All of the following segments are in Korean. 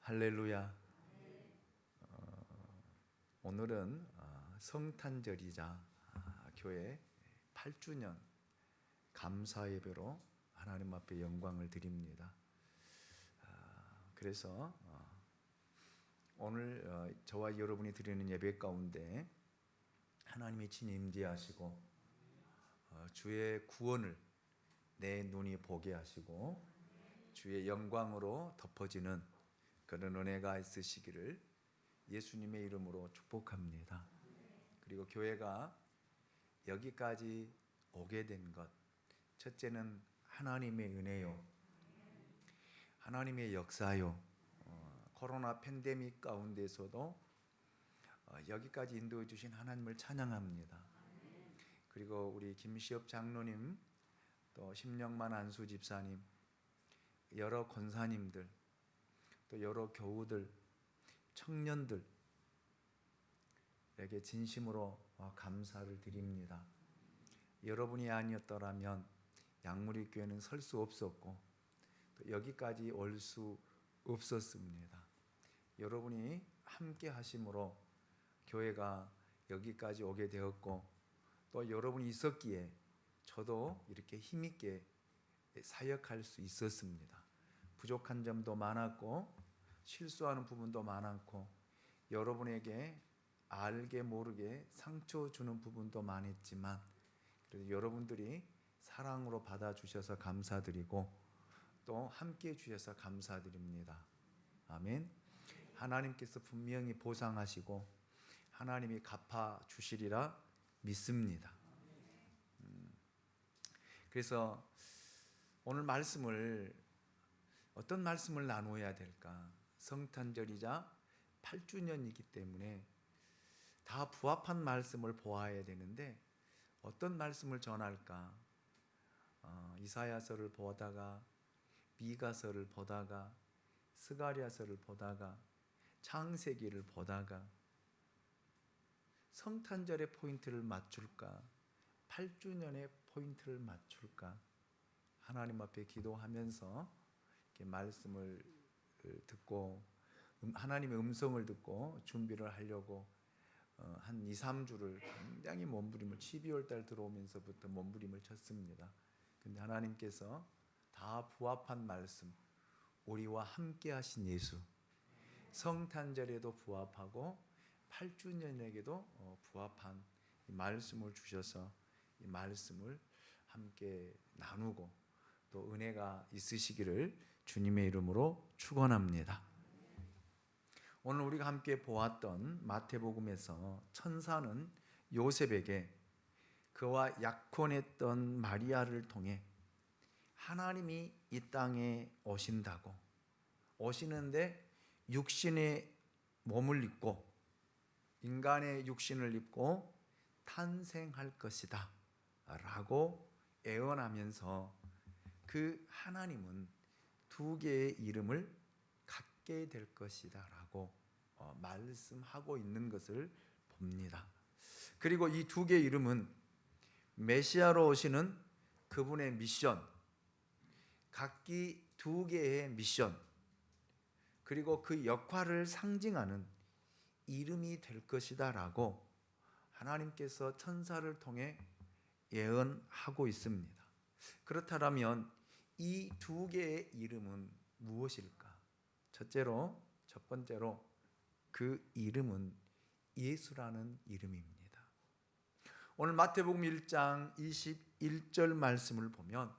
할렐루야. 오늘은 성탄절이자 교회 8주년 감사 예배로 하나님 앞에 영광을 드립니다. 그래서 오늘 저와 여러분이 드리는 예배 가운데 하나님이 친히 임재하시고 주의 구원을 내 눈이 보게 하시고 주의 영광으로 덮어지는 그런 은혜가 있으시기를 예수님의 이름으로 축복합니다. 그리고 교회가 여기까지 오게 된 것, 첫째는 하나님의 은혜요, 하나님의 역사요. 코로나 팬데믹 가운데서도 여기까지 인도해 주신 하나님을 찬양합니다. 그리고 우리 김시엽 장로님, 또 심령만 안수 집사님, 여러 권사님들, 또 여러 교우들, 청년들에게 진심으로 감사를 드립니다. 여러분이 아니었더라면 양무리교회는 설 수 없었고 또 여기까지 올 수 없었습니다. 여러분이 함께 하심으로 교회가 여기까지 오게 되었고 또 여러분이 있었기에 저도 이렇게 힘있게 사역할 수 있었습니다. 부족한 점도 많았고 실수하는 부분도 많았고 여러분에게 알게 모르게 상처 주는 부분도 많았지만 그래도 여러분들이 사랑으로 받아주셔서 감사드리고 또 함께 주셔서 감사드립니다. 아멘. 하나님께서 분명히 보상하시고 하나님이 갚아주시리라 믿습니다. 그래서 오늘 어떤 말씀을 나누어야 될까? 성탄절이자 8주년이기 때문에 다 부합한 말씀을 보아야 되는데 어떤 말씀을 전할까? 이사야서를 보다가 미가서를 보다가 스가랴서를 보다가 창세기를 보다가 성탄절의 포인트를 맞출까? 8주년의 포인트를 맞출까? 하나님 앞에 기도하면서 이렇게 말씀을 듣고 하나님의 음성을 듣고 준비를 하려고 한 2, 3주를 굉장히 몸부림을 12월 달 들어오면서부터 몸부림을 쳤습니다. 근데 하나님께서 다 부합한 말씀, 우리와 함께 하신 예수, 성탄절에도 부합하고 8주년에게도 부합한 이 말씀을 주셔서 이 말씀을 함께 나누고 또 은혜가 있으시기를 주님의 이름으로 축원합니다. 오늘 우리가 함께 보았던 마태복음에서 천사는 요셉에게 그와 약혼했던 마리아를 통해 하나님이 이 땅에 오신다고, 오시는데 육신의 몸을 입고 인간의 육신을 입고 탄생할 것이다 라고 예언하면서 그 하나님은 두 개의 이름을 갖게 될 것이다 라고 말씀하고 있는 것을 봅니다. 그리고 이 두 개의 이름은 메시아로 오시는 그분의 미션, 각기 두 개의 미션, 그리고 그 역할을 상징하는 이름이 될 것이다 라고 하나님께서 천사를 통해 예언하고 있습니다. 그렇다면 이 두 개의 이름은 무엇일까? 첫 번째로 그 이름은 예수라는 이름입니다. 오늘 마태복음 1장 21절 말씀을 보면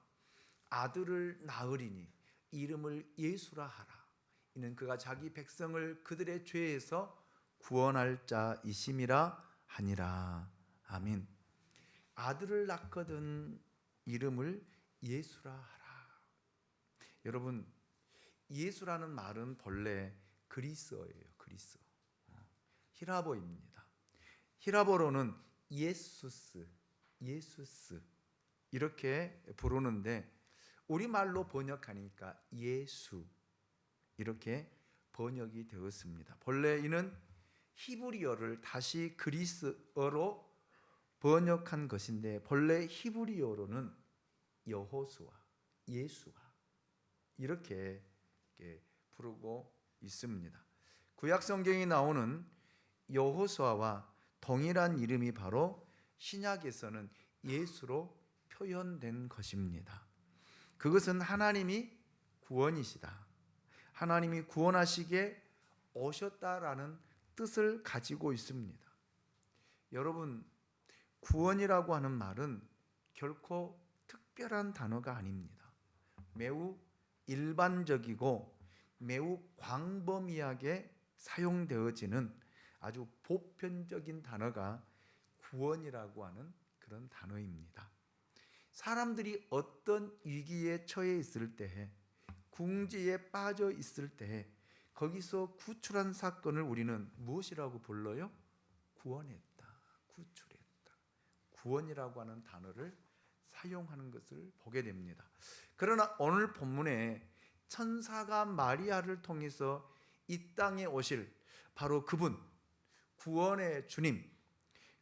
아들을 낳으리니 이름을 예수라 하라. 이는 그가 자기 백성을 그들의 죄에서 구원할 자이심이라 하니라. 아멘. 아들을 낳거든 이름을 예수라 하라. 여러분, 예수라는 말은 본래 그리스어예요. 그리스어. 히라보입니다. 히라보로는 예수스 이렇게 부르는데 우리말로 번역하니까 예수 이렇게 번역이 되었습니다. 본래 이는 히브리어를 다시 그리스어로 번역한 것인데 본래 히브리어로는 여호수아, 예수아 이렇게 부르고 있습니다. 구약 성경에 나오는 여호수아와 동일한 이름이 바로 신약에서는 예수로 표현된 것입니다. 그것은 하나님이 구원이시다, 하나님이 구원하시기에 오셨다라는 뜻을 가지고 있습니다. 여러분, 구원이라고 하는 말은 결코 특별한 단어가 아닙니다. 매우 일반적이고 매우 광범위하게 사용되어지는 아주 보편적인 단어가 구원이라고 하는 그런 단어입니다. 사람들이 어떤 위기에 처해 있을 때에, 궁지에 빠져 있을 때에 거기서 구출한 사건을 우리는 무엇이라고 불러요? 구원했다, 구출했다, 구원이라고 하는 단어를 사용하는 것을 보게 됩니다. 그러나 오늘 본문에 천사가 마리아를 통해서 이 땅에 오실 바로 그분, 구원의 주님,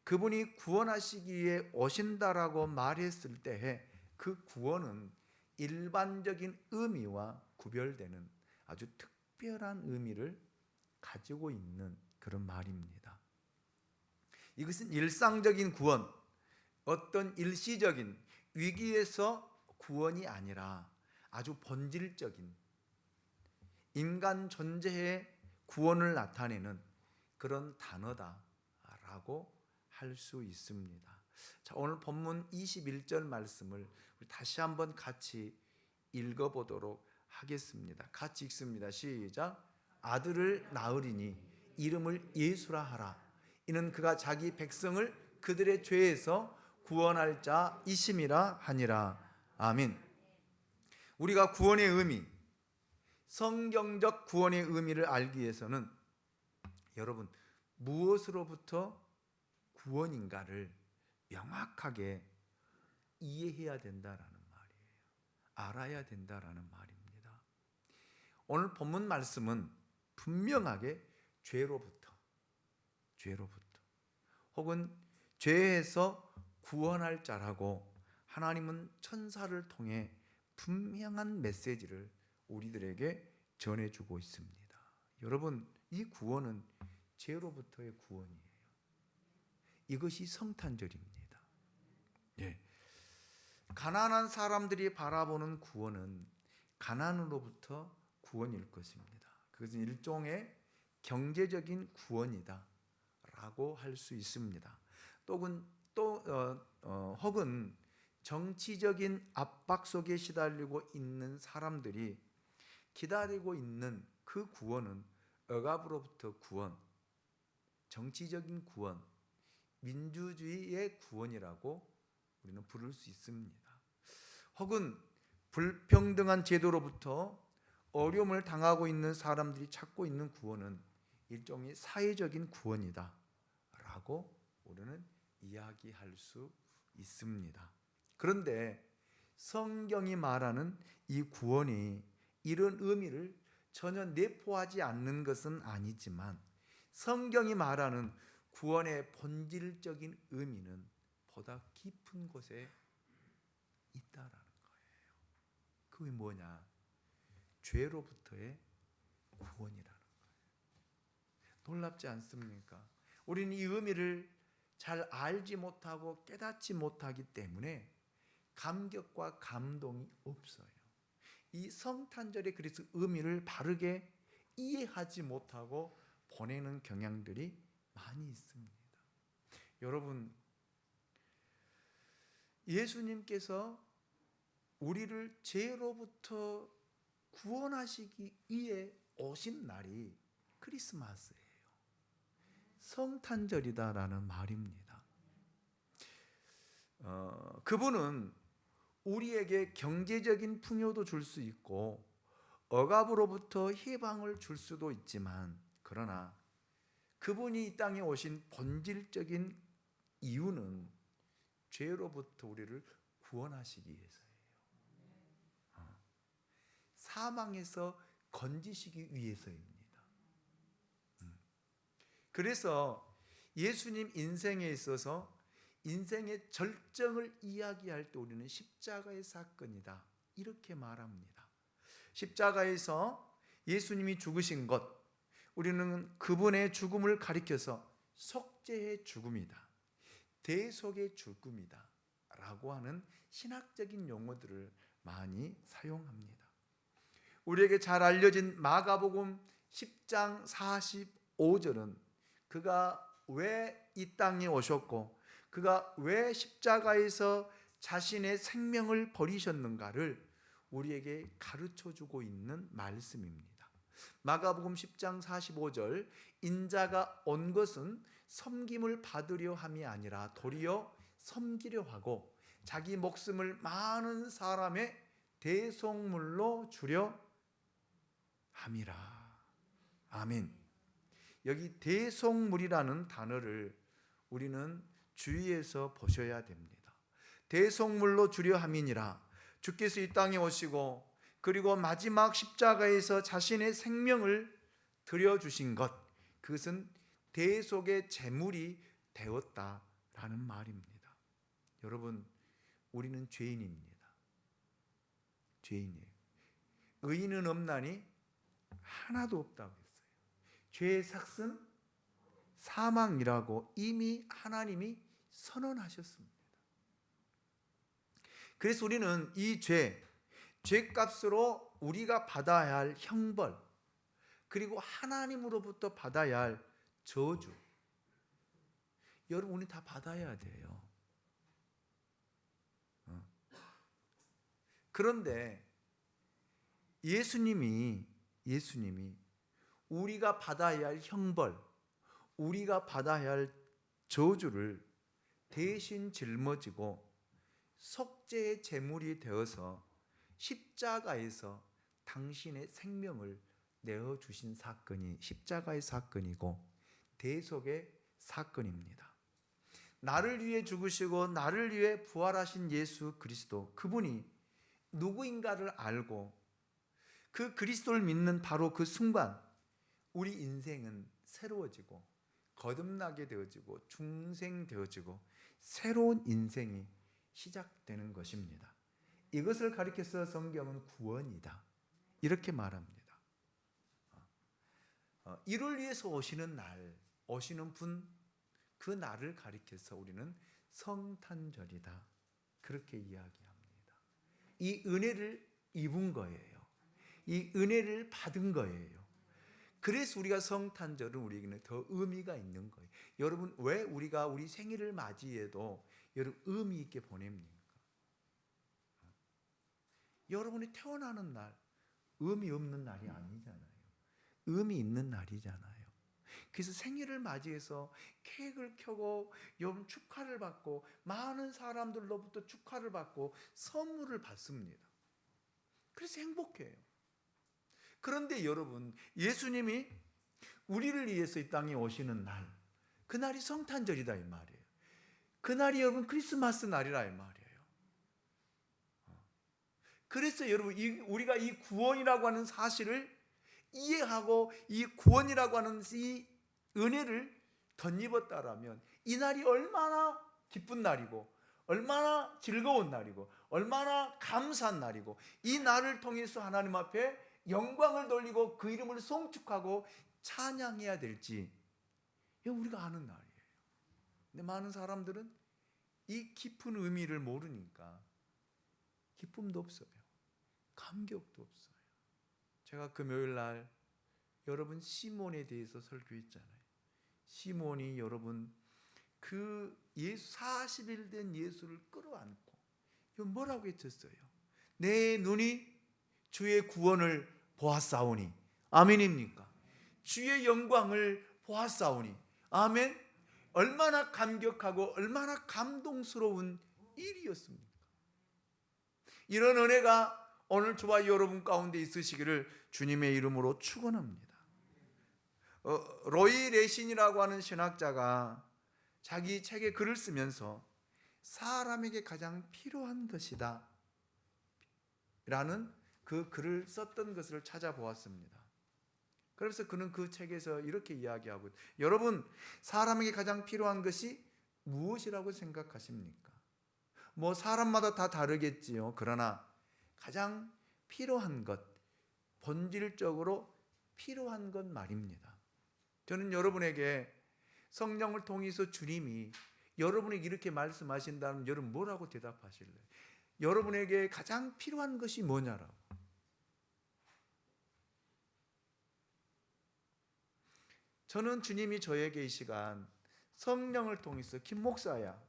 그분이 구원하시기 위해 오신다라고 말했을 때에 그 구원은 일반적인 의미와 구별되는 아주 특별한 의미를 가지고 있는 그런 말입니다. 이것은 일상적인 구원, 어떤 일시적인 위기에서 구원이 아니라 아주 본질적인 인간 존재의 구원을 나타내는 그런 단어다라고 할 수 있습니다. 자, 오늘 본문 21절 말씀을 다시 한번 같이 읽어보도록 하겠습니다. 같이 읽습니다. 시작. 아들을 낳으리니 이름을 예수라 하라. 이는 그가 자기 백성을 그들의 죄에서 구원할 자이심이라 하니라. 아멘. 우리가 구원의 의미, 성경적 구원의 의미를 알기 위해서는 여러분, 무엇으로부터 구원인가를 명확하게 이해해야 된다라는 말이에요. 알아야 된다라는 말입니다. 오늘 본문 말씀은 분명하게 죄로부터 혹은 죄에서 구원할 자라고 하나님은 천사를 통해 분명한 메시지를 우리들에게 전해주고 있습니다. 여러분, 이 구원은 죄로부터의 구원이에요. 이것이 성탄절입니다. 예. 가난한 사람들이 바라보는 구원은 가난으로부터 구원일 것입니다. 그것은 일종의 경제적인 구원이다 라고 할 수 있습니다. 혹은 정치적인 압박 속에 시달리고 있는 사람들이 기다리고 있는 그 구원은 억압으로부터 구원, 정치적인 구원, 민주주의의 구원이라고 우리는 부를 수 있습니다. 혹은 불평등한 제도로부터 어려움을 당하고 있는 사람들이 찾고 있는 구원은 일종의 사회적인 구원이다 라고 우리는 이야기할 수 있습니다. 그런데 성경이 말하는 이 구원이 이런 의미를 전혀 내포하지 않는 것은 아니지만 성경이 말하는 구원의 본질적인 의미는 보다 깊은 곳에 있다라는 거예요. 그게 뭐냐? 죄로부터의 구원이라는 거예요. 놀랍지 않습니까? 우리는 이 의미를 잘 알지 못하고 깨닫지 못하기 때문에 감격과 감동이 없어요. 이 성탄절의 그래서 의미를 바르게 이해하지 못하고 보내는 경향들이 많이 있습니다. 여러분, 예수님께서 우리를 죄로부터 구원하시기 위해 오신 날이 크리스마스예요. 성탄절이다라는 말입니다. 그분은 우리에게 경제적인 풍요도 줄 수 있고 억압으로부터 해방을 줄 수도 있지만, 그러나 그분이 이 땅에 오신 본질적인 이유는 죄로부터 우리를 구원하시기 위해서예요. 사망에서 건지시기 위해서입니다. 그래서 예수님 인생에 있어서 인생의 절정을 이야기할 때 우리는 십자가의 사건이다 이렇게 말합니다. 십자가에서 예수님이 죽으신 것, 우리는 그분의 죽음을 가리켜서 속죄의 죽음이다, 대속의 죽음이다 라고 하는 신학적인 용어들을 많이 사용합니다. 우리에게 잘 알려진 마가복음 10장 45절은 그가 왜 이 땅에 오셨고 그가 왜 십자가에서 자신의 생명을 버리셨는가를 우리에게 가르쳐주고 있는 말씀입니다. 마가복음 10장 45절, 인자가 온 것은 섬김을 받으려 함이 아니라 도리어 섬기려 하고 자기 목숨을 많은 사람의 대속물로 주려 함이라. 아멘. 여기 대속물이라는 단어를 우리는 주의해서 보셔야 됩니다. 대속물로 주려 함이니라. 주께서 이 땅에 오시고 그리고 마지막 십자가에서 자신의 생명을 드려주신 것, 그것은 대속의 제물이 되었다라는 말입니다. 여러분, 우리는 죄인입니다. 죄인이에요. 의인은 없나니 하나도 없다고 했어요. 죄의 삭은 사망이라고 이미 하나님이 선언하셨습니다. 그래서 우리는 이 죄값으로 우리가 받아야 할 형벌, 그리고 하나님으로부터 받아야 할 저주, 여러분 우리 다 받아야 돼요. 그런데 예수님이 우리가 받아야 할 형벌, 우리가 받아야 할 저주를 대신 짊어지고 속죄의 제물이 되어서 십자가에서 당신의 생명을 내어주신 사건이 십자가의 사건이고 대속의 사건입니다. 나를 위해 죽으시고 나를 위해 부활하신 예수 그리스도, 그분이 누구인가를 알고 그 그리스도를 믿는 바로 그 순간 우리 인생은 새로워지고 거듭나게 되어지고 중생되어지고 새로운 인생이 시작되는 것입니다. 이것을 가리켜서 성경은 구원이다 이렇게 말합니다. 이를 위해서 오시는 날, 오시는 분, 그 날을 가리켜서 우리는 성탄절이다 그렇게 이야기합니다. 이 은혜를 입은 거예요. 이 은혜를 받은 거예요. 그래서 우리가 성탄절은 우리에게는 더 의미가 있는 거예요. 여러분, 왜 우리가 우리 생일을 맞이해도 여러분 의미 있게 보냅니까? 여러분이 태어나는 날 의미 없는 날이 아니잖아요. 의미 있는 날이잖아요. 그래서 생일을 맞이해서 케이크를 켜고 여러분 축하를 받고 많은 사람들로부터 축하를 받고 선물을 받습니다. 그래서 행복해요. 그런데 여러분, 예수님이 우리를 위해서 이 땅에 오시는 날, 그날이 성탄절이다 이 말이에요. 그날이 여러분 크리스마스 날이라 이 말이에요. 그래서 여러분 우리가 이 구원이라고 하는 사실을 이해하고 이 구원이라고 하는 이 은혜를 덧입었다라면 이 날이 얼마나 기쁜 날이고 얼마나 즐거운 날이고 얼마나 감사한 날이고 이 날을 통해서 하나님 앞에 영광을 돌리고 그 이름을 송축하고 찬양해야 될지 우리가 아는 날이에요. 근데 많은 사람들은 이 깊은 의미를 모르니까 기쁨도 없어요. 감격도 없어요. 제가 금요일 날 여러분 시몬에 대해서 설교했잖아요. 시몬이 여러분 그 40일 된 예수를 끌어안고 뭐라고 했었어요? 내 눈이 주의 구원을 보았사오니, 아멘입니까? 주의 영광을 보았사오니, 아멘. 얼마나 감격하고 얼마나 감동스러운 일이었습니까? 이런 은혜가 오늘 저와 여러분 가운데 있으시기를 주님의 이름으로 축원합니다. 로이 레신이라고 하는 신학자가 자기 책에 글을 쓰면서 사람에게 가장 필요한 것이다 라는 그 글을 썼던 것을 찾아보았습니다. 그래서 그는 그 책에서 이렇게 이야기하고, 여러분 사람에게 가장 필요한 것이 무엇이라고 생각하십니까? 뭐 사람마다 다 다르겠지요. 그러나 가장 필요한 것, 본질적으로 필요한 건 말입니다. 저는 여러분에게 성령을 통해서 주님이 여러분에게 이렇게 말씀하신다면 여러분 뭐라고 대답하실래요? 여러분에게 가장 필요한 것이 뭐냐라고. 저는 주님이 저에게 이 시간 성령을 통해서 김 목사야,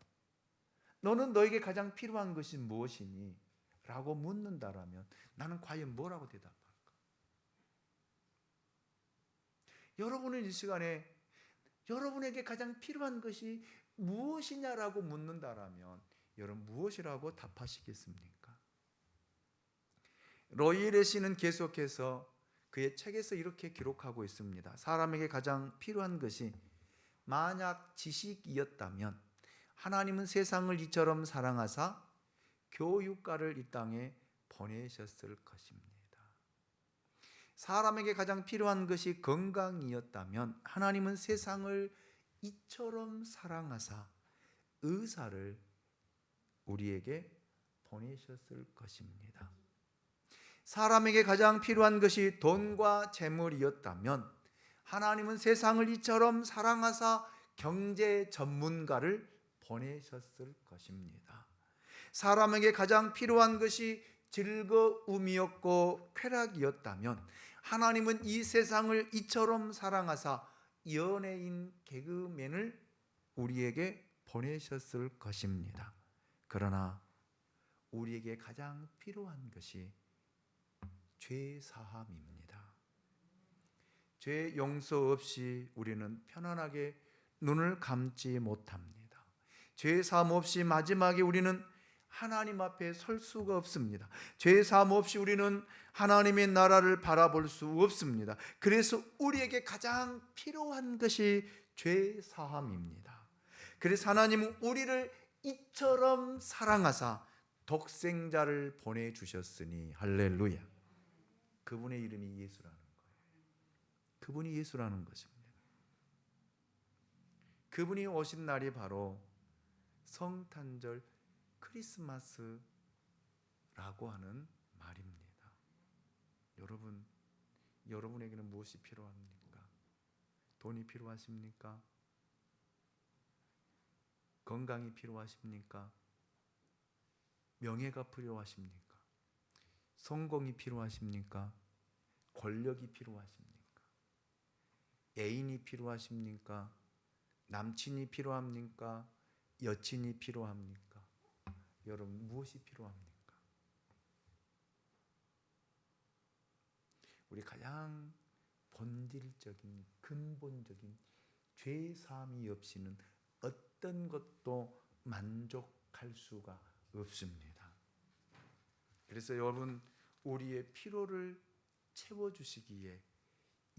너는 너에게 가장 필요한 것이 무엇이니? 라고 묻는다라면 나는 과연 뭐라고 대답할까? 여러분은 이 시간에 여러분에게 가장 필요한 것이 무엇이냐라고 묻는다라면 여러분 무엇이라고 답하시겠습니까? 로이레 씨는 계속해서 그의 책에서 이렇게 기록하고 있습니다. 사람에게 가장 필요한 것이 만약 지식이었다면 하나님은 세상을 이처럼 사랑하사 교육가를 이 땅에 보내셨을 것입니다. 사람에게 가장 필요한 것이 건강이었다면 하나님은 세상을 이처럼 사랑하사 의사를 우리에게 보내셨을 것입니다. 사람에게 가장 필요한 것이 돈과 재물이었다면 하나님은 세상을 이처럼 사랑하사 경제 전문가를 보내셨을 것입니다. 사람에게 가장 필요한 것이 즐거움이었고 쾌락이었다면 하나님은 이 세상을 이처럼 사랑하사 연예인 개그맨을 우리에게 보내셨을 것입니다. 그러나 우리에게 가장 필요한 것이 죄 사함입니다. 죄 용서 없이 우리는 편안하게 눈을 감지 못합니다. 죄 사함 없이 마지막에 우리는 하나님 앞에 설 수가 없습니다. 죄 사함 없이 우리는 하나님의 나라를 바라볼 수 없습니다. 그래서 우리에게 가장 필요한 것이 죄 사함입니다. 그래서 하나님은 우리를 이처럼 사랑하사 독생자를 보내주셨으니 할렐루야. 그분의 이름이 예수라는 거예요. 그분이 예수라는 것입니다. 그분이 오신 날이 바로 성탄절 크리스마스라고 하는 말입니다. 여러분, 여러분에게는 무엇이 필요합니까? 돈이 필요하십니까? 건강이 필요하십니까? 명예가 필요하십니까? 성공이 필요하십니까? 권력이 필요하십니까? 애인이 필요하십니까? 남친이 필요합니까? 여친이 필요합니까? 여러분 무엇이 필요합니까? 우리 가장 본질적인 근본적인 죄 사함이 없이는 어떤 것도 만족할 수가 없습니다. 그래서 여러분 우리의 필요를 채워주시기에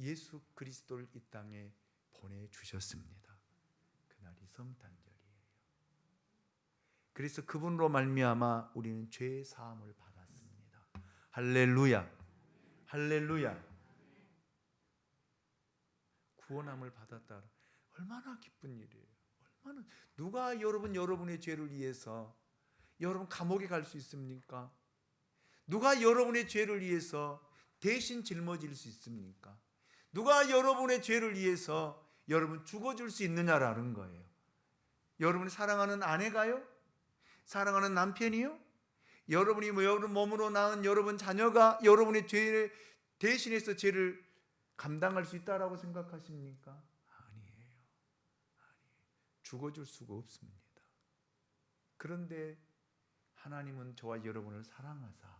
예수 그리스도를 이 땅에 보내주셨습니다. 그날이 성탄절이에요. 그래서 그분으로 말미암아 우리는 죄 사함을 받았습니다. 할렐루야, 할렐루야. 구원함을 받았다. 얼마나 기쁜 일이에요. 얼마나 누가 여러분의 죄를 위해서 여러분 감옥에 갈 수 있습니까? 누가 여러분의 죄를 위해서 대신 짊어질 수 있습니까? 누가 여러분의 죄를 위해서 여러분 죽어줄 수 있느냐라는 거예요. 여러분이 사랑하는 아내가요? 사랑하는 남편이요? 여러분이 여러분 몸으로 낳은 여러분 자녀가 여러분의 죄를 대신해서 죄를 감당할 수 있다라고 생각하십니까? 아니에요. 죽어줄 수가 없습니다. 그런데 하나님은 저와 여러분을 사랑하사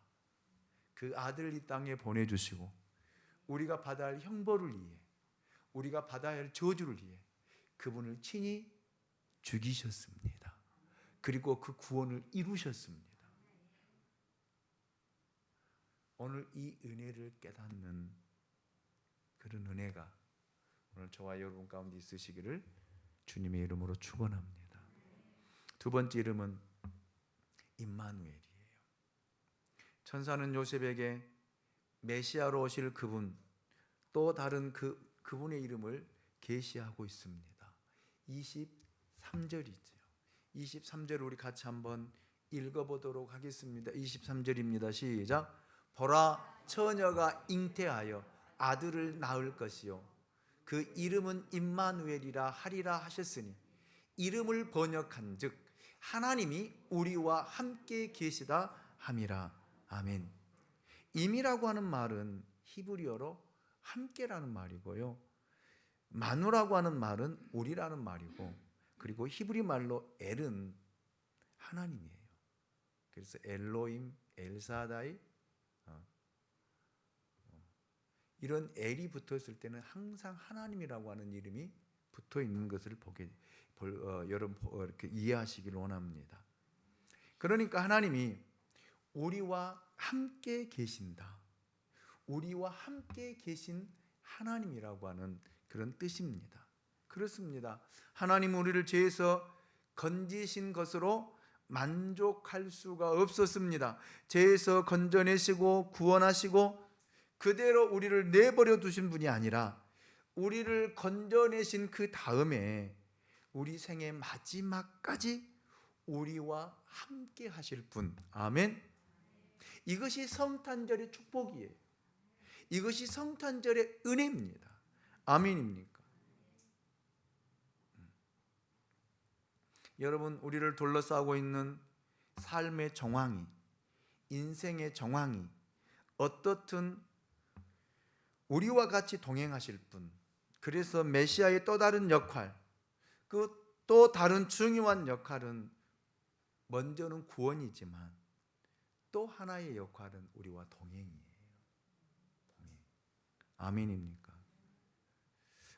그 아들을 이 땅에 보내주시고 우리가 받아야 할 형벌을 위해, 우리가 받아야 할 저주를 위해 그분을 친히 죽이셨습니다. 그리고 그 구원을 이루셨습니다. 오늘 이 은혜를 깨닫는 그런 은혜가 오늘 저와 여러분 가운데 있으시기를 주님의 이름으로 축원합니다. 두 번째 이름은 임마누엘이에요. 천사는 요셉에게 메시아로 오실 그분, 또 다른 그분의 이름을 계시하고 있습니다. 23절이죠. 23절 우리 같이 한번 읽어보도록 하겠습니다. 23절입니다. 시작. 보라, 처녀가 잉태하여 아들을 낳을 것이요 그 이름은 임마누엘이라 하리라 하셨으니 이름을 번역한즉 하나님이 우리와 함께 계시다 함이라. 아멘. 임이라고 하는 말은 히브리어로 함께라는 말이고요, 마누라고 하는 말은 우리라는 말이고, 그리고 히브리 말로 엘은 하나님이에요. 그래서 엘로임, 엘사다이, 이런 엘이 붙었을 때는 항상 하나님이라고 하는 이름이 붙어 있는 것을 여러분 이렇게 이해하시기를 원합니다. 그러니까 하나님이 우리와 함께 계신다, 우리와 함께 계신 하나님이라고 하는 그런 뜻입니다. 그렇습니다. 하나님 우리를 죄에서 건지신 것으로 만족할 수가 없었습니다. 죄에서 건져내시고 구원하시고 그대로 우리를 내버려 두신 분이 아니라 우리를 건져내신 그 다음에 우리 생의 마지막까지 우리와 함께 하실 분. 아멘. 이것이 성탄절의 축복이에요. 이것이 성탄절의 은혜입니다. 아멘입니까? 여러분, 우리를 둘러싸고 있는 삶의 정황이, 인생의 정황이 어떻든 우리와 같이 동행하실 분, 그래서 메시아의 또 다른 역할, 그 또 다른 중요한 역할은 먼저는 구원이지만 또 하나의 역할은 우리와 동행이에요. 동행. 아멘입니까?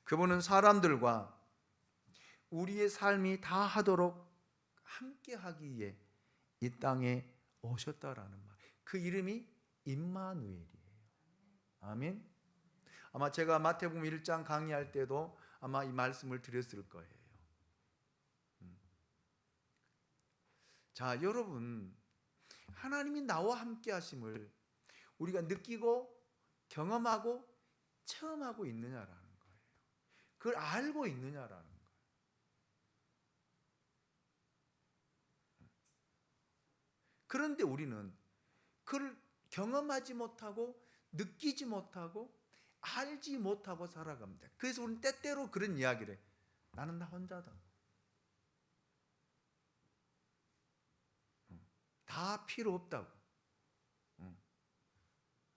그분은 사람들과 우리의 삶이 다 하도록 함께 하기 위해 이 땅에 오셨다라는 말. 그 이름이 임마누엘이에요. 아멘. 아마 제가 마태복음 1장 강의할 때도 아마 이 말씀을 드렸을 거예요. 자, 여러분, 하나님이 나와 함께 하심을 우리가 느끼고 경험하고 체험하고 있느냐라는 거예요. 그걸 알고 있느냐라는 거예요. 그런데 우리는 그걸 경험하지 못하고 느끼지 못하고 알지 못하고 살아갑니다. 그래서 우리는 때때로 그런 이야기를 해요. 나는 나 혼자다. 다 필요 없다고.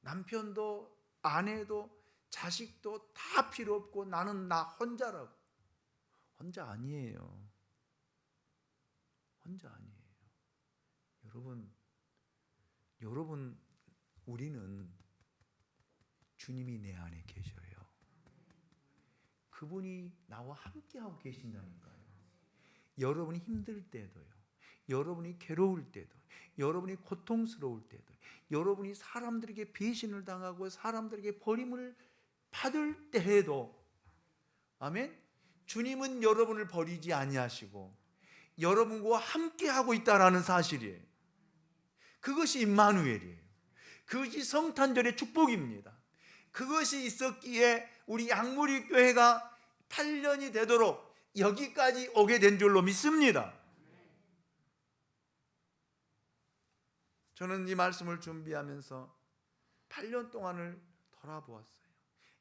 남편도 아내도 자식도 다 필요 없고 나는 나 혼자라고. 혼자 아니에요. 혼자 아니에요. 여러분, 우리는 주님이 내 안에 계셔요. 그분이 나와 함께하고 계신다니까요. 여러분이 힘들 때도요, 여러분이 괴로울 때도, 여러분이 고통스러울 때도, 여러분이 사람들에게 배신을 당하고 사람들에게 버림을 받을 때에도, 아멘, 주님은 여러분을 버리지 아니하시고 여러분과 함께하고 있다라는 사실이에요. 그것이 임마누엘이에요. 그것이 성탄절의 축복입니다. 그것이 있었기에 우리 양무리 교회가 8년이 되도록 여기까지 오게 된 줄로 믿습니다. 저는 이 말씀을 준비하면서 8년 동안을 돌아보았어요.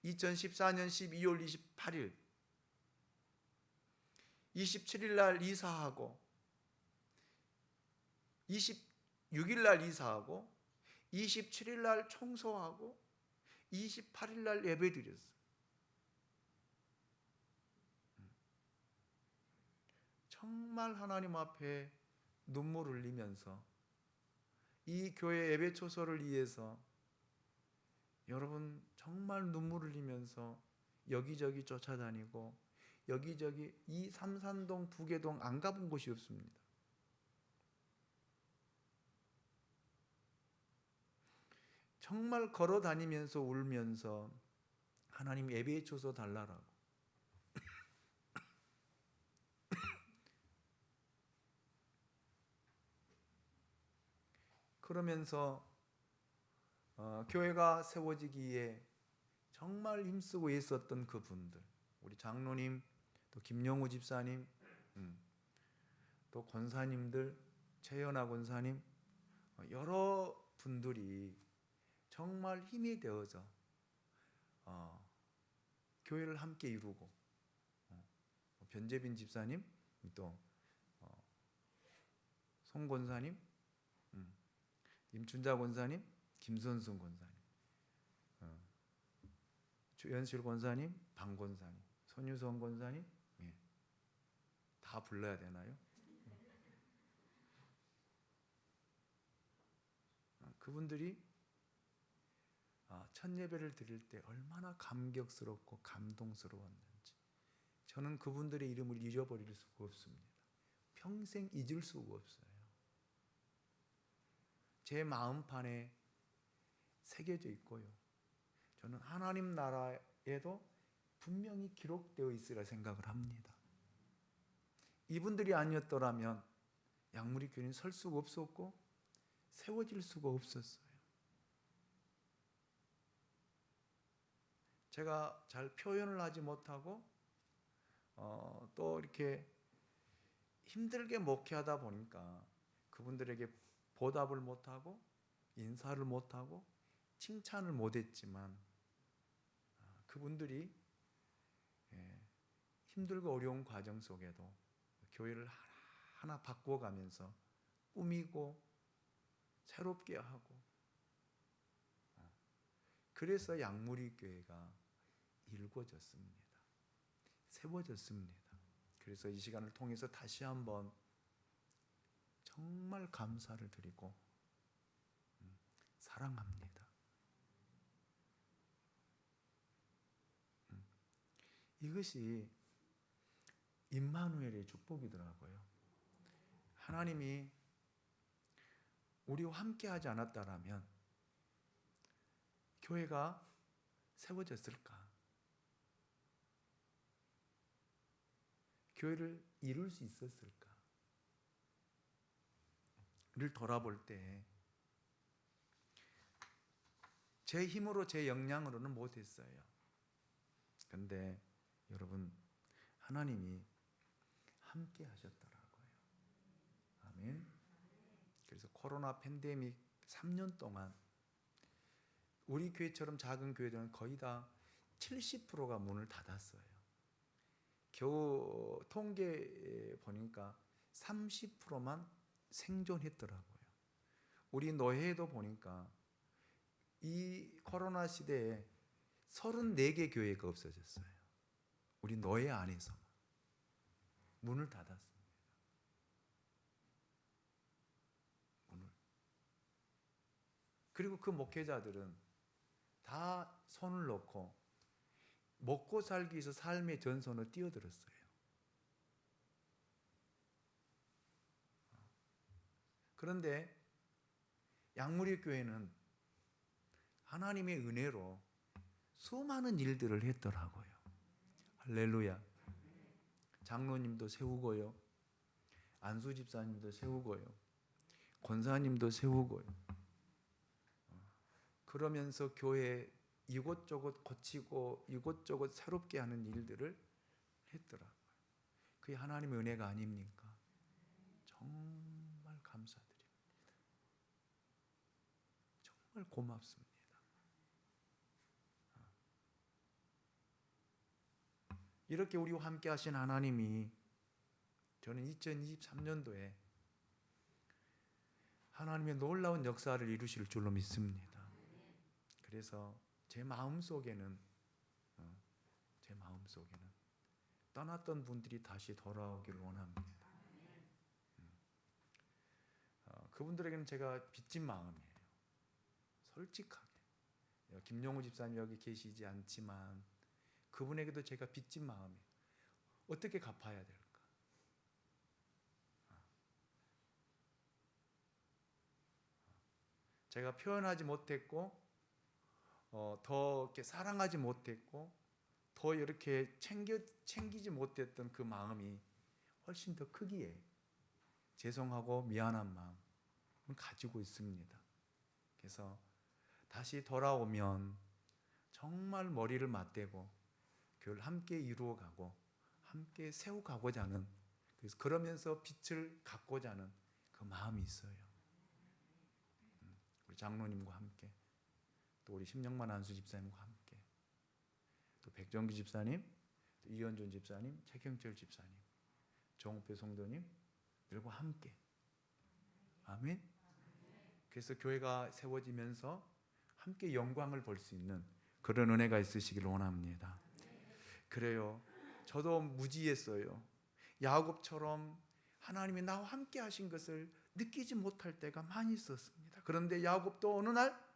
2014년 12월 28일 27일 날 이사하고 26일 날 이사하고 27일 날 청소하고 28일 날 예배드렸어요. 정말 하나님 앞에 눈물 흘리면서 이 교회 예배 초소를 위해서 여러분 정말 눈물 흘리면서 여기저기 쫓아다니고 여기저기 이 삼산동 부계동 안 가본 곳이 없습니다. 정말 걸어 다니면서 울면서 하나님 예배의 초소 달라라고. 그러면서 교회가 세워지기에 정말 힘쓰고 있었던 그분들, 우리 장로님, 또 김영우 집사님, 또 권사님들, 최연아 권사님, 여러 분들이 정말 힘이 되어서 교회를 함께 이루고 변재빈 집사님 또 송 권사님, 임춘자 권사님, 김선순 권사님, 주연실 권사님, 방 권사님, 손유성 권사님, 다 불러야 되나요? 그분들이 첫 예배를 드릴 때 얼마나 감격스럽고 감동스러웠는지 저는 그분들의 이름을 잊어버릴 수가 없습니다. 평생 잊을 수가 없어요. 제 마음판에 새겨져 있고요. 저는 하나님 나라에도 분명히 기록되어 있으리라 생각을 합니다. 이분들이 아니었더라면 양무리 교회는 설 수가 없었고 세워질 수가 없었어요. 제가 잘 표현을 하지 못하고 또 이렇게 힘들게 목회하다 보니까 그분들에게 보답을 못하고 인사를 못하고 칭찬을 못했지만 그분들이 힘들고 어려운 과정 속에도 교회를 하나 바꾸어가면서 꾸미고 새롭게 하고 그래서 양무리 교회가 일궈졌습니다. 세워졌습니다. 그래서 이 시간을 통해서 다시 한번 정말 감사를 드리고 사랑합니다. 이것이 임마누엘의 축복이더라고요. 하나님이 우리와 함께하지 않았다라면 교회가 세워졌을까? 교회를 이룰 수 있었을까? 를 돌아볼 때 제 힘으로 제 역량으로는 못했어요. 그런데 여러분 하나님이 함께 하셨더라고요. 아멘. 그래서 코로나 팬데믹 3년 동안 우리 교회처럼 작은 교회들은 거의 다 70%가 문을 닫았어요. 겨우 통계 보니까 30%만 생존했더라고요. 우리 노회도 보니까 이 코로나 시대에 34개 교회가 없어졌어요. 우리 노회 안에서만 문을 닫았습니다. 문을. 그리고 그 목회자들은 다 손을 놓고 먹고 살기 위해서 삶의 전선을 뛰어들었어요. 그런데 양무리 교회는 하나님의 은혜로 수많은 일들을 했더라고요. 할렐루야. 장로님도 세우고요. 안수 집사님도 세우고요. 권사님도 세우고요. 그러면서 교회 이곳저곳 고치고 이곳저곳 새롭게 하는 일들을 했더라고요. 그게 하나님의 은혜가 아닙니까? 정말 감사드립니다. 정말 고맙습니다. 이렇게 우리와 함께 하신 하나님이 저는 2023년도에 하나님의 놀라운 역사를 이루실 줄로 믿습니다. 그래서 제 마음속에는 떠났던 분들이 다시 돌아오기를 원합니다. 그분들에게는 제가 빚진 마음이에요. 솔직하게. 김용우 집사님 여기 계시지 않지만 그분에게도 제가 빚진 마음이에요. 어떻게 갚아야 될까? 제가 표현하지 못했고 더 이렇게 사랑하지 못했고 더 이렇게 챙기지 못했던 그 마음이 훨씬 더 크기에 죄송하고 미안한 마음을 가지고 있습니다. 그래서 다시 돌아오면 정말 머리를 맞대고 교회를 함께 이루어가고 함께 세워가고자 하는, 그래서 그러면서 빛을 갖고자 하는 그 마음이 있어요. 우리 장로님과 함께 또 우리 심령만 안수 집사님과 함께 백정기 집사님, 이현준 집사님, 최경철 집사님, 정우표 성도님 들과 함께. 아멘. 그래서 교회가 세워지면서 함께 영광을 볼 수 있는 그런 은혜가 있으시길 원합니다. 그래요. 저도 무지했어요. 야곱처럼 하나님이 나와 함께 하신 것을 느끼지 못할 때가 많이 있었습니다. 그런데 야곱도 어느 날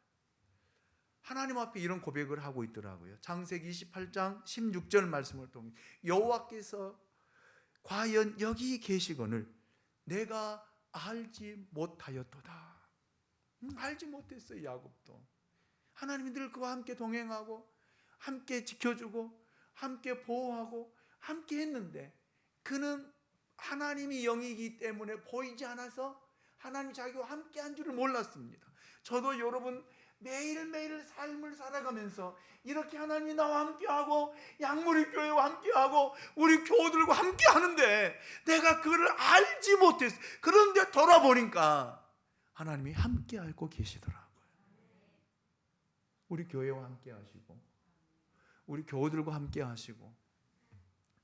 하나님 앞에 이런 고백을 하고 있더라고요. 창세기 28장 16절 말씀을 통해 여호와께서 과연 여기 계시거늘 내가 알지 못하였도다. 알지 못했어요. 야곱도 하나님이 늘 그와 함께 동행하고 함께 지켜주고 함께 보호하고 함께 했는데 그는 하나님이 영이기 때문에 보이지 않아서 하나님이 자기와 함께 한 줄을 몰랐습니다. 저도 여러분 매일매일 삶을 살아가면서 이렇게 하나님이 나와 함께하고 양무리 교회와 함께하고 우리 교우들과 함께하는데 내가 그를 알지 못했어요. 그런데 돌아보니까 하나님이 함께 알고 계시더라고요. 우리 교회와 함께 하시고 우리 교우들과 함께 하시고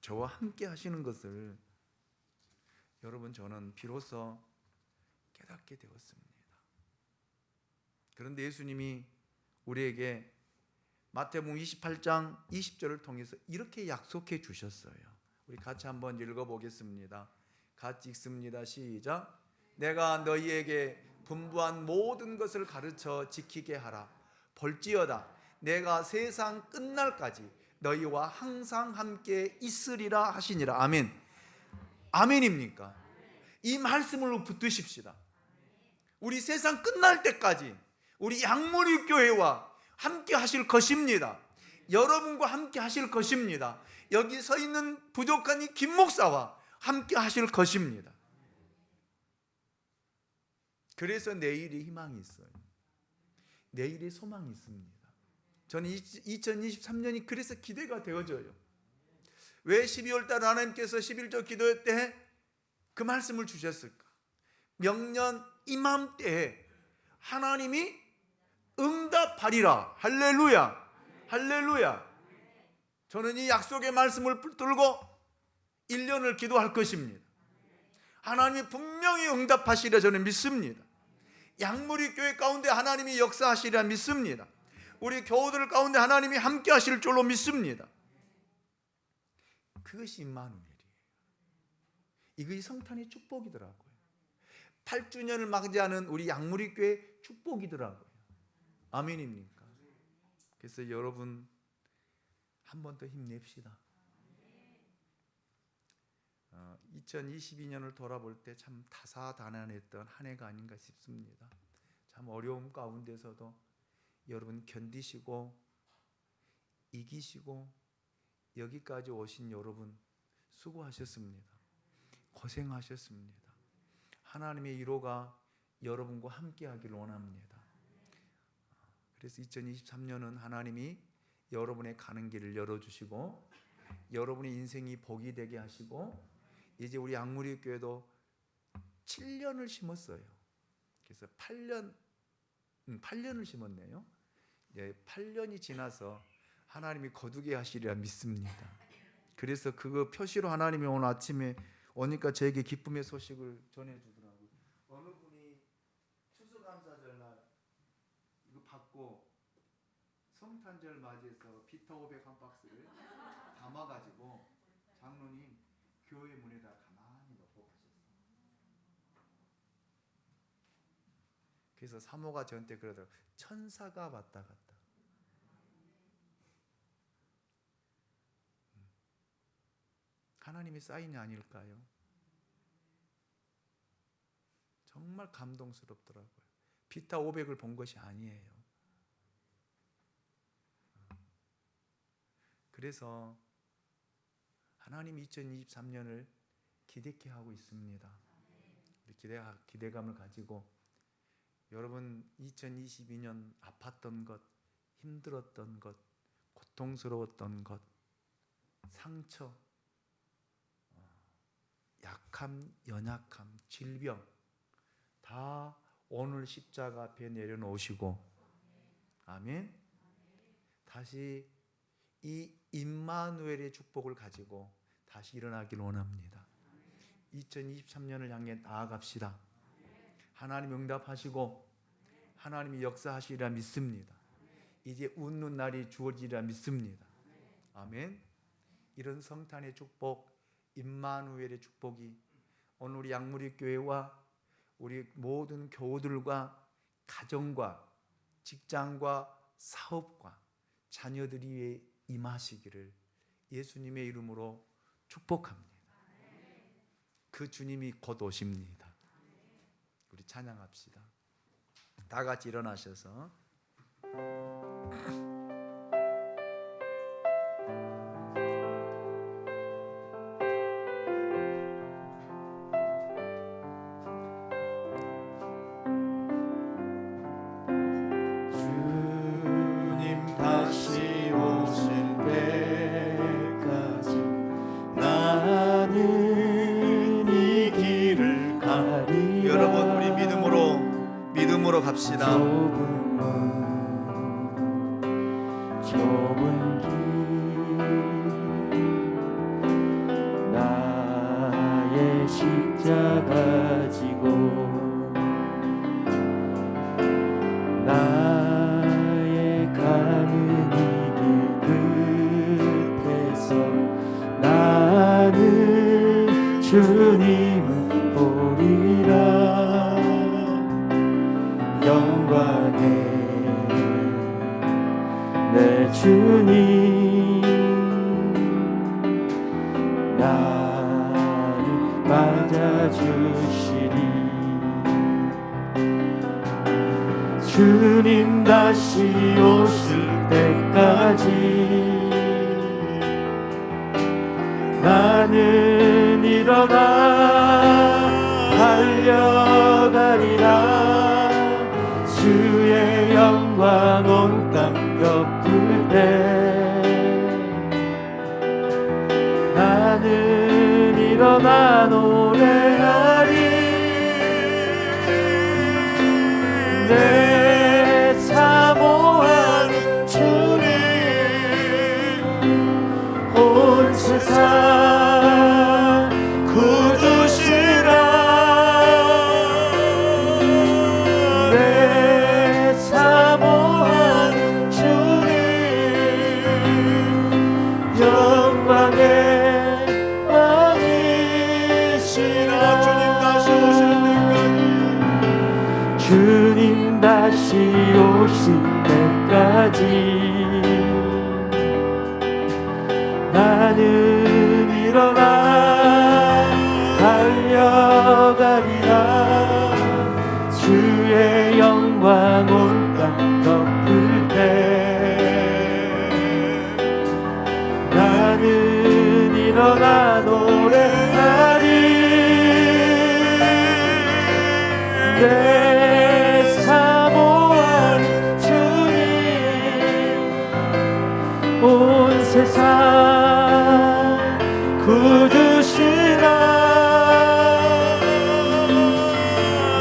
저와 함께 하시는 것을 여러분 저는 비로소 깨닫게 되었습니다. 그런데 예수님이 우리에게 마태복음 28장 20절을 통해서 이렇게 약속해 주셨어요. 우리 같이 한번 읽어보겠습니다. 같이 읽습니다. 시작. 내가 너희에게 분부한 모든 것을 가르쳐 지키게 하라. 볼지어다 내가 세상 끝날까지 너희와 항상 함께 있으리라 하시니라. 아멘. 아멘입니까? 이 말씀을 붙드십시다. 우리 세상 끝날 때까지 우리 양무리 교회와 함께 하실 것입니다. 여러분과 함께 하실 것입니다. 여기 서 있는 부족한 이 김 목사와 함께 하실 것입니다. 그래서 내일이 희망이 있어요. 내일이 소망이 있습니다. 저는 2023년이 그래서 기대가 되어져요. 왜 12월 달 하나님께서 11조 기도 때 그 말씀을 주셨을까? 명년 이맘때에 하나님이 응답하리라. 할렐루야. 할렐루야. 저는 이 약속의 말씀을 붙들고 1년을 기도할 것입니다. 하나님이 분명히 응답하시리라 저는 믿습니다. 양무리 교회 가운데 하나님이 역사하시리라 믿습니다. 우리 교우들 가운데 하나님이 함께 하실 줄로 믿습니다. 그것이 임마누엘이에요. 이것이 성탄의 축복이더라고요. 8주년을 맞이하는 우리 양무리 교회 축복이더라고요. 아멘입니까? 그래서 여러분 한 번 더 힘냅시다. 2022년을 돌아볼 때 참 다사다난했던 한 해가 아닌가 싶습니다. 참 어려움 가운데서도 여러분 견디시고 이기시고 여기까지 오신 여러분 수고하셨습니다. 고생하셨습니다. 하나님의 위로가 여러분과 함께 하길 원합니다. 그래서 2023년은 하나님이 여러분의 가는 길을 열어주시고 여러분의 인생이 복이 되게 하시고 이제 우리 양무리 교회도 7년을 심었어요. 그래서 8년을 심었네요. 8년이 지나서 하나님이 거두게 하시리라 믿습니다. 그래서 그거 표시로 하나님이 오늘 아침에 오니까 저에게 기쁨의 소식을 전해주더라고요. 어느 분이 추수감사절 날 이거 받고 성탄절 맞이해서 비타 500 한 박스를 담아가지고 장로님 교회 문에다 가만히 놓고 가셨어요. 그래서 사모가 저한테 그러더라고요. 천사가 왔다 갔다. 하나님의 사인이 아닐까요? 정말 감동스럽더라고요. 비타 500을 본 것이 아니에요. 그래서 하나님 2023년을 기대케 하고 있습니다. 기대감을 가지고 여러분 2022년 아팠던 것, 힘들었던 것, 고통스러웠던 것, 상처, 약함, 연약함, 질병 다 오늘 십자가 앞에 내려놓으시고 아멘. 다시 이 임마누엘의 축복을 가지고 다시 일어나길 원합니다. 2023년을 향해 나아갑시다. 하나님 응답하시고 하나님이 역사하시리라 믿습니다. 이제 웃는 날이 주어지리라 믿습니다. 아멘. 이런 성탄의 축복, 임마누엘의 축복이 오늘 우리 양무리 교회와 우리 모든 교우들과 가정과 직장과 사업과 자녀들이 위해 임하시기를 예수님의 이름으로 축복합니다. 그 주님이 곧 오십니다. 우리 찬양합시다. 다 같이 일어나셔서 주님 다시 오실 때까지 나는 이 길을 가리라. 여러분 우리 믿음으로 갑시다. 좁은 길 나의 십자가 지고 나의 가는 이 길 끝에서 나는 주님을 보리라. 영광의 내 주님 나를 맞아주시리. 주님 다시 오실 때까지 나는 일어나 달려가리라. 주의 영광 온 땅 덮을 때 나는 일어나 노래하리. 내 사모하는 주님 온 세상 구주시라. 내 사모하는 주님 영광의 왕이시라. 주님 다시 오실 때까지 나는 일어나 달려가리라. 주의 영광 온 땅 덮을 때 나는 일어나 노래하리. 내 사모하는 주님 온 세상 구주시라.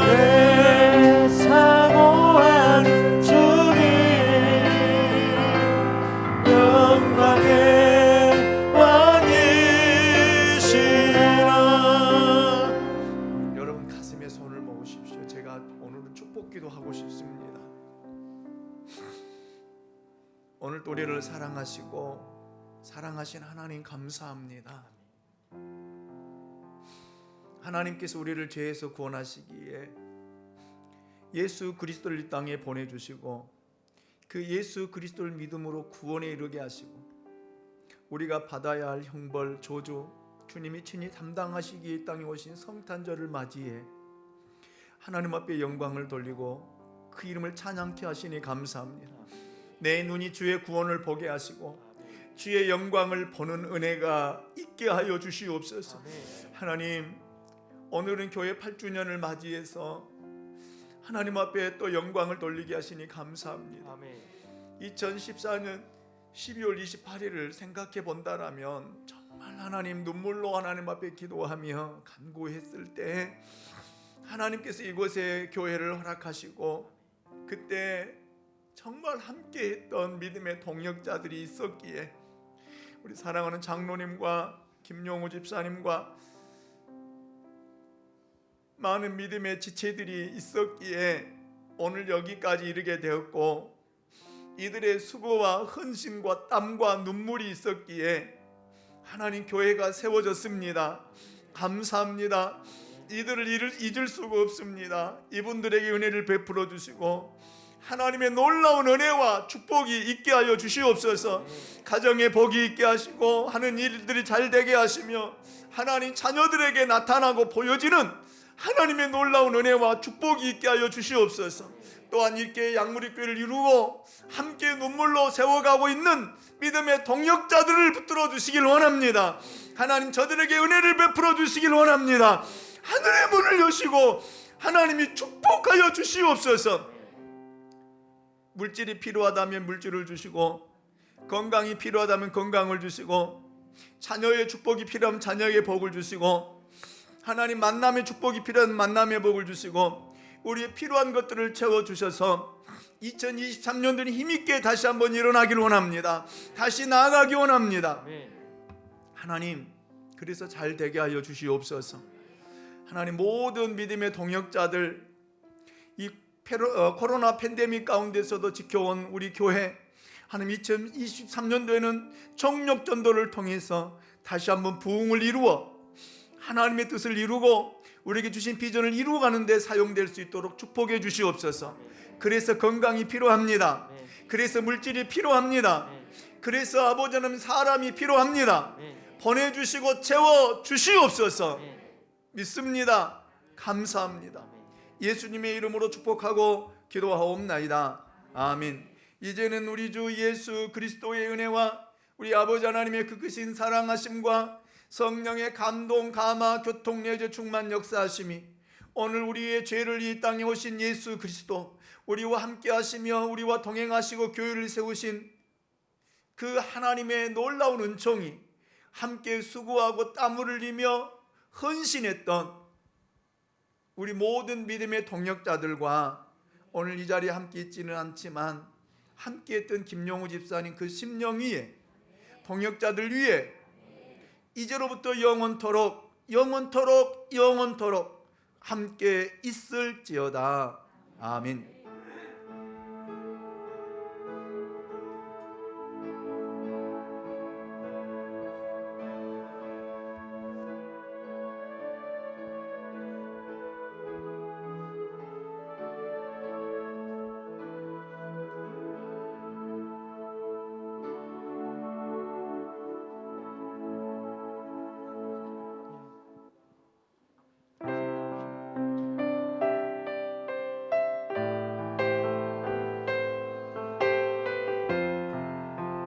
내 사모하는 주님 영광의 왕이시라. 여러분 가슴에 손을 모으십시오. 제가 오늘은 축복기도 하고 싶습니다. 오늘 또 우리를 사랑하시고 사랑하신 하나님 감사합니다. 하나님께서 우리를 죄에서 구원하시기에 예수 그리스도를 이 땅에 보내주시고 그 예수 그리스도를 믿음으로 구원에 이르게 하시고 우리가 받아야 할 형벌 저주 주님이 친히 담당하시기에 이 땅에 오신 성탄절을 맞이해 하나님 앞에 영광을 돌리고 그 이름을 찬양케 하시니 감사합니다. 내 눈이 주의 구원을 보게 하시고 주의 영광을 보는 은혜가 있게 하여 주시옵소서. 하나님 오늘은 교회 8주년을 맞이해서 하나님 앞에 또 영광을 돌리게 하시니 감사합니다. 2014년 12월 28일을 생각해 본다라면 정말 하나님 눈물로 하나님 앞에 기도하며 간구했을 때 하나님께서 이곳에 교회를 허락하시고 그때 정말 함께했던 믿음의 동역자들이 있었기에 우리 사랑하는 장로님과 김용우 집사님과 많은 믿음의 지체들이 있었기에 오늘 여기까지 이르게 되었고, 이들의 수고와 헌신과 땀과 눈물이 있었기에 하나님 교회가 세워졌습니다. 감사합니다. 이들을 잊을 수가 없습니다. 이분들에게 은혜를 베풀어 주시고 하나님의 놀라운 은혜와 축복이 있게 하여 주시옵소서. 가정에 복이 있게 하시고 하는 일들이 잘 되게 하시며 하나님 자녀들에게 나타나고 보여지는 하나님의 놀라운 은혜와 축복이 있게 하여 주시옵소서. 또한 이렇게 양무리교회를 이루고 함께 눈물로 세워가고 있는 믿음의 동역자들을 붙들어 주시길 원합니다. 하나님 저들에게 은혜를 베풀어 주시길 원합니다. 하늘의 문을 여시고 하나님이 축복하여 주시옵소서. 물질이 필요하다면 물질을 주시고, 건강이 필요하다면 건강을 주시고, 자녀의 축복이 필요하면 자녀의 복을 주시고, 하나님 만남의 축복이 필요한 만남의 복을 주시고, 우리의 필요한 것들을 채워주셔서 2023년도는 힘있게 다시 한번 일어나길 원합니다. 다시 나아가기 원합니다. 하나님, 그래서 잘 되게 하여 주시옵소서. 하나님, 모든 믿음의 동역자들, 이 코로나 팬데믹 가운데서도 지켜온 우리 교회, 하나님 2023년도에는 정력 전도를 통해서 다시 한번 부흥을 이루어 하나님의 뜻을 이루고 우리에게 주신 비전을 이루어가는 데 사용될 수 있도록 축복해 주시옵소서. 그래서 건강이 필요합니다. 그래서 물질이 필요합니다. 그래서 아버지 하나님 사람이 필요합니다. 보내주시고 채워 주시옵소서. 믿습니다. 감사합니다. 예수님의 이름으로 축복하고 기도하옵나이다. 아멘. 이제는 우리 주 예수 그리스도의 은혜와 우리 아버지 하나님의 그 크신 사랑하심과 성령의 감동, 감화, 교통, 내재, 충만 역사하심이 오늘 우리의 죄를 이 땅에 오신 예수 그리스도, 우리와 함께 하시며 우리와 동행하시고 교회를 세우신 그 하나님의 놀라운 은총이 함께 수고하고 땀을 흘리며 헌신했던 우리 모든 믿음의 동역자들과 오늘 이 자리에 함께 있지는 않지만 함께 했던 김용우 집사님 그 심령 위에, 동역자들 위에 이제로부터 영원토록 함께 있을지어다. 아멘.